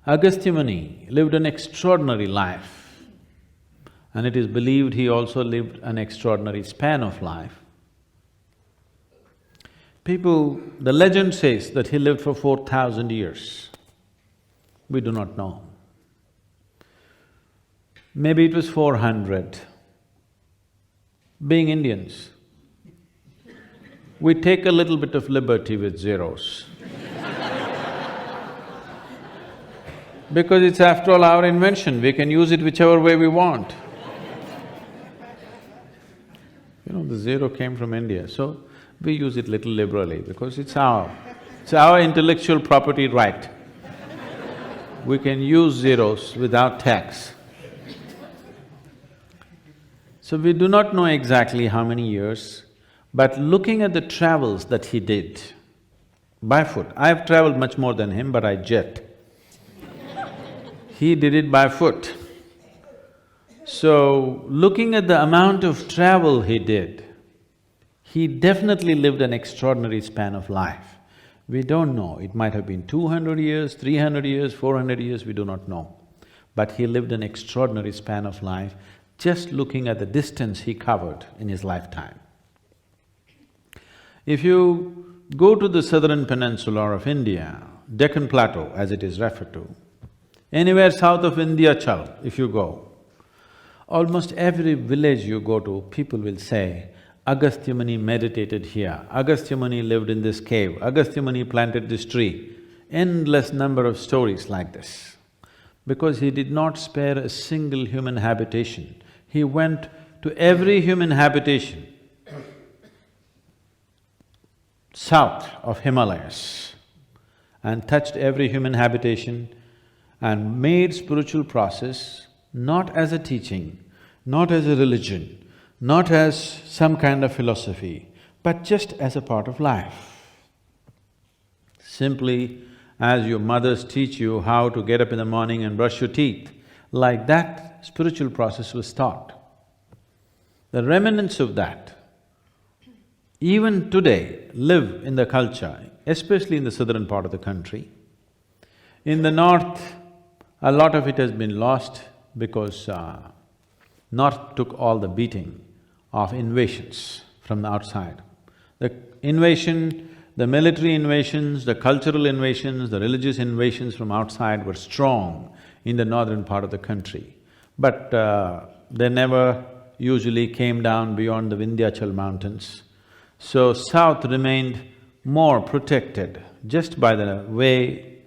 Agastya Muni lived an extraordinary life, and it is believed he also lived an extraordinary span of life. The legend says that he lived for 4,000 years. We do not know. Maybe it was 400. Being Indians, we take a little bit of liberty with zeros. Because it's after all our invention, we can use it whichever way we want. The zero came from India, so we use it little liberally because it's our intellectual property right. We can use zeros without tax. So we do not know exactly how many years, but looking at the travels that he did by foot, I've traveled much more than him, but I jet. He did it by foot. So, looking at the amount of travel he did, he definitely lived an extraordinary span of life. We don't know, it might have been 200 years, 300 years, 400 years, we do not know. But he lived an extraordinary span of life just looking at the distance he covered in his lifetime. If you go to the southern peninsula of India, Deccan Plateau as it is referred to, anywhere south of Vindhyachal, if you go, almost every village you go to, people will say, Agastya Muni meditated here, Agastya Muni lived in this cave, Agastya Muni planted this tree. Endless number of stories like this. Because he did not spare a single human habitation. He went to every human habitation south of Himalayas and touched every human habitation and made spiritual process not as a teaching, not as a religion, not as some kind of philosophy, but just as a part of life. Simply as your mothers teach you how to get up in the morning and brush your teeth, like that spiritual process was taught. The remnants of that, even today, live in the culture, especially in the southern part of the country. In the north, a lot of it has been lost because north took all the beating of invasions from the outside. The invasion, the military invasions, the cultural invasions, the religious invasions from outside were strong in the northern part of the country. But they never usually came down beyond the Vindhyachal mountains. So south remained more protected just by the way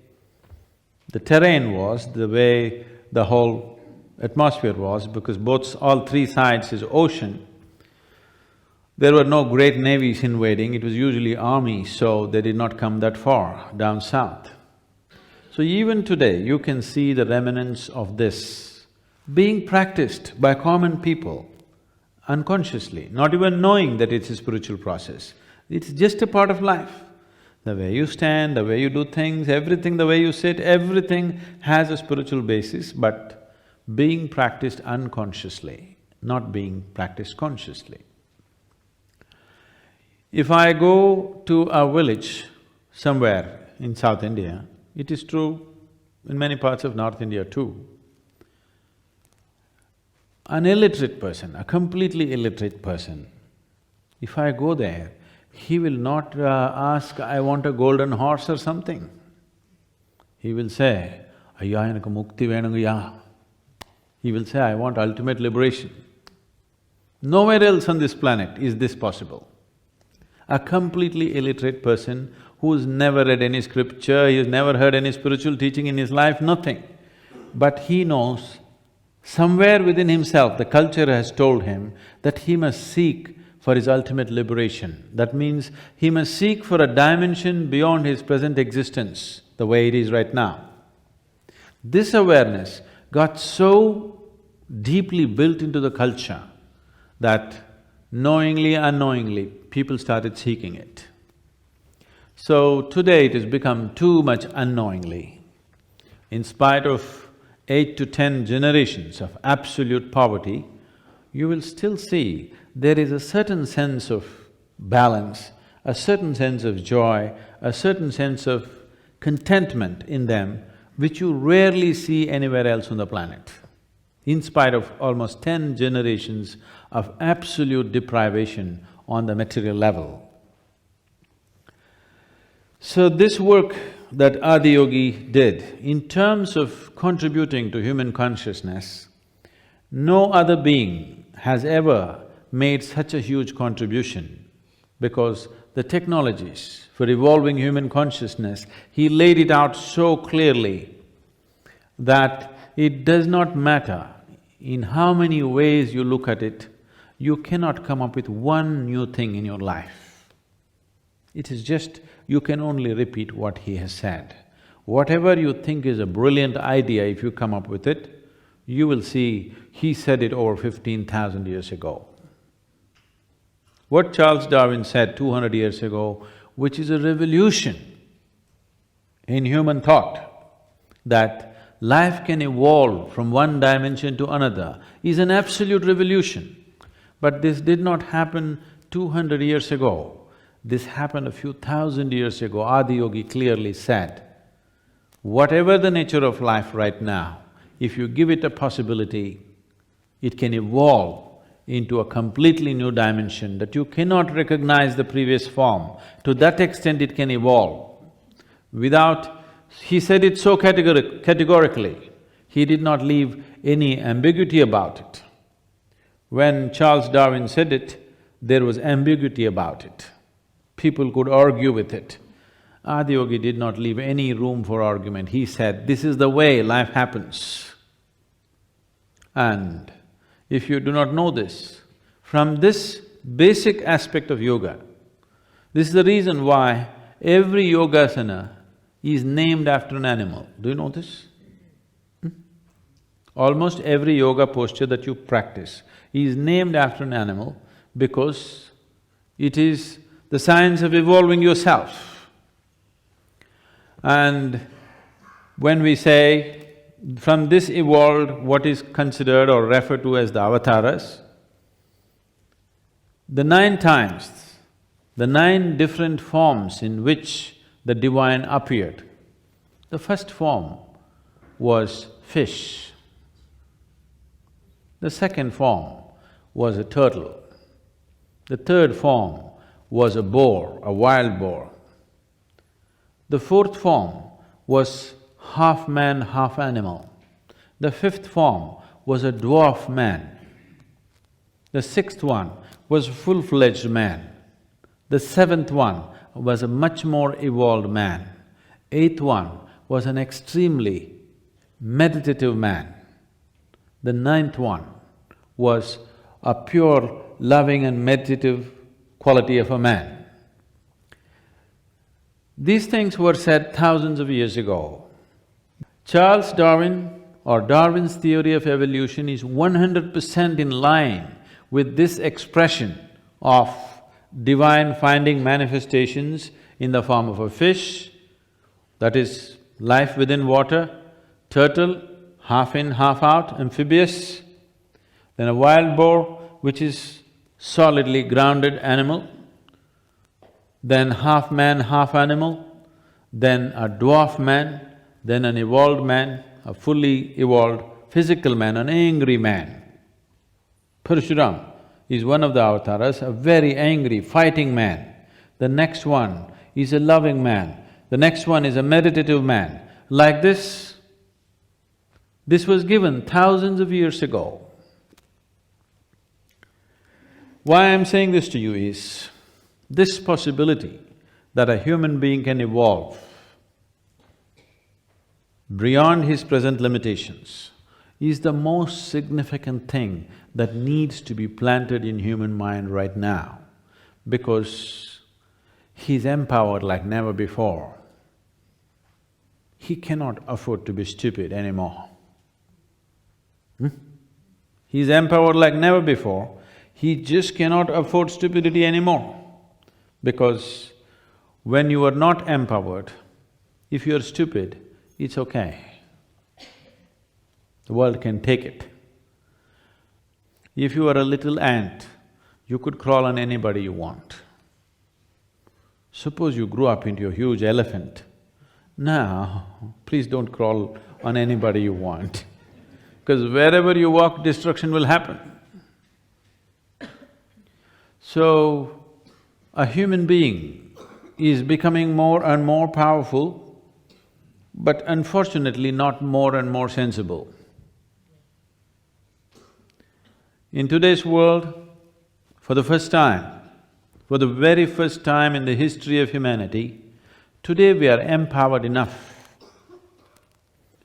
the terrain was, the way the whole atmosphere was, because all three sides is ocean. There were no great navies invading, it was usually armies, so they did not come that far down south. So even today, you can see the remnants of this being practiced by common people unconsciously, not even knowing that it's a spiritual process. It's just a part of life. The way you stand, the way you do things, everything, the way you sit, everything has a spiritual basis, but being practiced unconsciously, not being practiced consciously. If I go to a village somewhere in South India, it is true in many parts of North India too, an illiterate person, a completely illiterate person, if I go there, he will not ask, I want a golden horse or something. He will say, Ayya enakku mukti venungaya. He will say, I want ultimate liberation. Nowhere else on this planet is this possible. A completely illiterate person who's never read any scripture, he's never heard any spiritual teaching in his life, nothing. But he knows, somewhere within himself, the culture has told him that he must seek for his ultimate liberation. That means he must seek for a dimension beyond his present existence, the way it is right now. This awareness got so deeply built into the culture that knowingly, unknowingly, people started seeking it. So today it has become too much unknowingly. In spite of 8 to 10 generations of absolute poverty, you will still see there is a certain sense of balance, a certain sense of joy, a certain sense of contentment in them which you rarely see anywhere else on the planet, in spite of almost 10 generations of absolute deprivation on the material level. So this work that Adiyogi did, in terms of contributing to human consciousness, no other being has ever made such a huge contribution, because the technologies for evolving human consciousness, he laid it out so clearly that it does not matter in how many ways you look at it, you cannot come up with one new thing in your life. It is just, you can only repeat what he has said. Whatever you think is a brilliant idea, if you come up with it, you will see he said it over 15,000 years ago. What Charles Darwin said 200 years ago, which is a revolution in human thought, that life can evolve from one dimension to another, is an absolute revolution. But this did not happen 200 years ago. This happened a few thousand years ago. Adiyogi clearly said, whatever the nature of life right now, if you give it a possibility, it can evolve into a completely new dimension that you cannot recognize the previous form. To that extent it can evolve. Without… he said it so categorically, he did not leave any ambiguity about it. When Charles Darwin said it, there was ambiguity about it. People could argue with it. Adiyogi did not leave any room for argument. He said, this is the way life happens. And if you do not know this, from this basic aspect of yoga, this is the reason why every yogasana is named after an animal. Do you know this? Almost every yoga posture that you practice is named after an animal, because it is the science of evolving yourself. And when we say, from this evolved what is considered or referred to as the avatars, the 9 times, the 9 different forms in which the divine appeared. The first form was fish. The second form was a turtle. The third form was a boar, a wild boar. The fourth form was half man, half animal. The fifth form was a dwarf man. The sixth one was a full-fledged man. The seventh one was a much more evolved man. Eighth one was an extremely meditative man. The ninth one was a pure, loving and meditative quality of a man. These things were said thousands of years ago. Charles Darwin, or Darwin's theory of evolution, is 100% in line with this expression of divine finding manifestations in the form of a fish, that is life within water, turtle, half in, half out, amphibious, then a wild boar, which is solidly grounded animal, then half man, half animal, then a dwarf man, then an evolved man, a fully evolved physical man, an angry man. Parshuram is one of the avatars, a very angry, fighting man. The next one is a loving man, the next one is a meditative man. Like this was given thousands of years ago. Why I'm saying this to you is, this possibility that a human being can evolve beyond his present limitations is the most significant thing that needs to be planted in human mind right now, because he's empowered like never before. He cannot afford to be stupid anymore. He's empowered like never before, he just cannot afford stupidity anymore. Because when you are not empowered, if you are stupid, it's okay. The world can take it. If you are a little ant, you could crawl on anybody you want. Suppose you grew up into a huge elephant, Now, please don't crawl on anybody you want, because wherever you walk, destruction will happen. So, a human being is becoming more and more powerful, but unfortunately not more and more sensible. In today's world, for the first time, for the very first time in the history of humanity, today we are empowered enough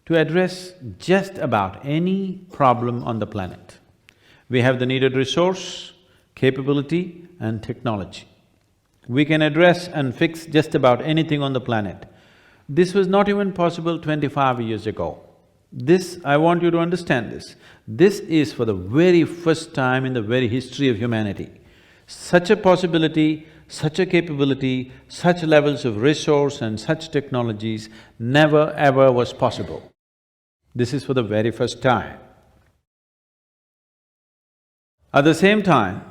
to address just about any problem on the planet. We have the needed resource, capability and technology. We can address and fix just about anything on the planet. This was not even possible 25 years ago. This, I want you to understand this. This is for the very first time in the very history of humanity. Such a possibility, such a capability, such levels of resource and such technologies never ever was possible. This is for the very first time. At the same time,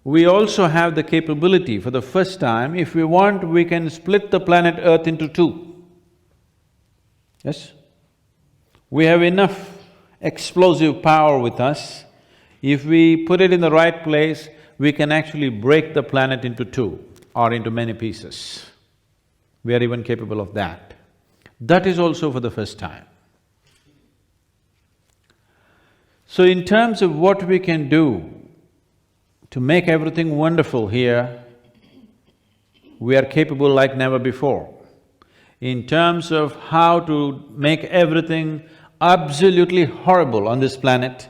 we also have the capability for the first time, if we want, we can split the planet Earth into two. Yes? We have enough explosive power with us. If we put it in the right place, we can actually break the planet into two or into many pieces. We are even capable of that. That is also for the first time. So in terms of what we can do to make everything wonderful here, we are capable like never before. In terms of how to make everything absolutely horrible on this planet,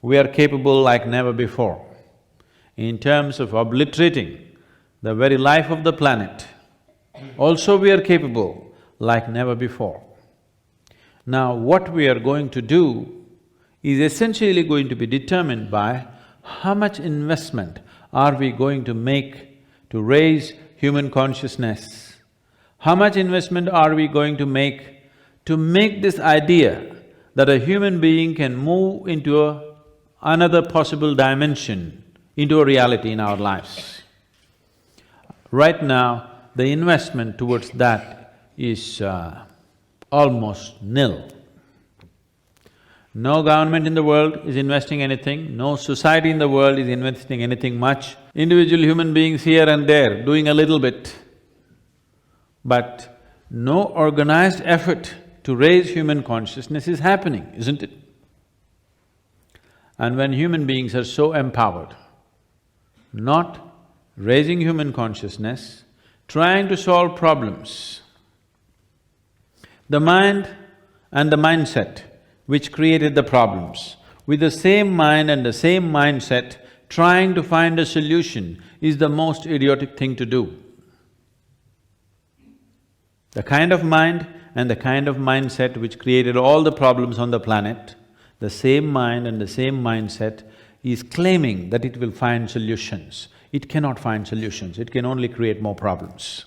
we are capable like never before. In terms of obliterating the very life of the planet, also we are capable like never before. Now, what we are going to do is essentially going to be determined by how much investment are we going to make to raise human consciousness? How much investment are we going to make this idea that a human being can move into another possible dimension, into a reality in our lives? Right now, the investment towards that is almost nil. No government in the world is investing anything, no society in the world is investing anything much. Individual human beings here and there doing a little bit, but no organized effort to raise human consciousness is happening, isn't it? And when human beings are so empowered, not raising human consciousness, trying to solve problems, the mind and the mindset which created the problems, with the same mind and the same mindset, trying to find a solution is the most idiotic thing to do. The kind of mind and the kind of mindset which created all the problems on the planet, the same mind and the same mindset is claiming that it will find solutions. It cannot find solutions, it can only create more problems.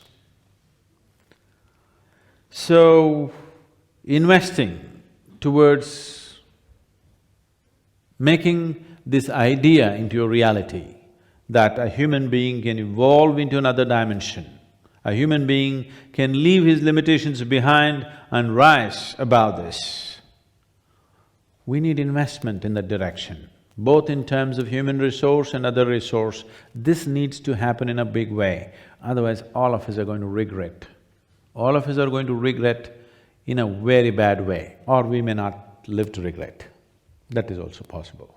So, investing towards making this idea into a reality that a human being can evolve into another dimension, a human being can leave his limitations behind and rise above this. We need investment in that direction, both in terms of human resource and other resource. This needs to happen in a big way, otherwise all of us are going to regret. All of us are going to regret in a very bad way, or we may not live to regret. That is also possible.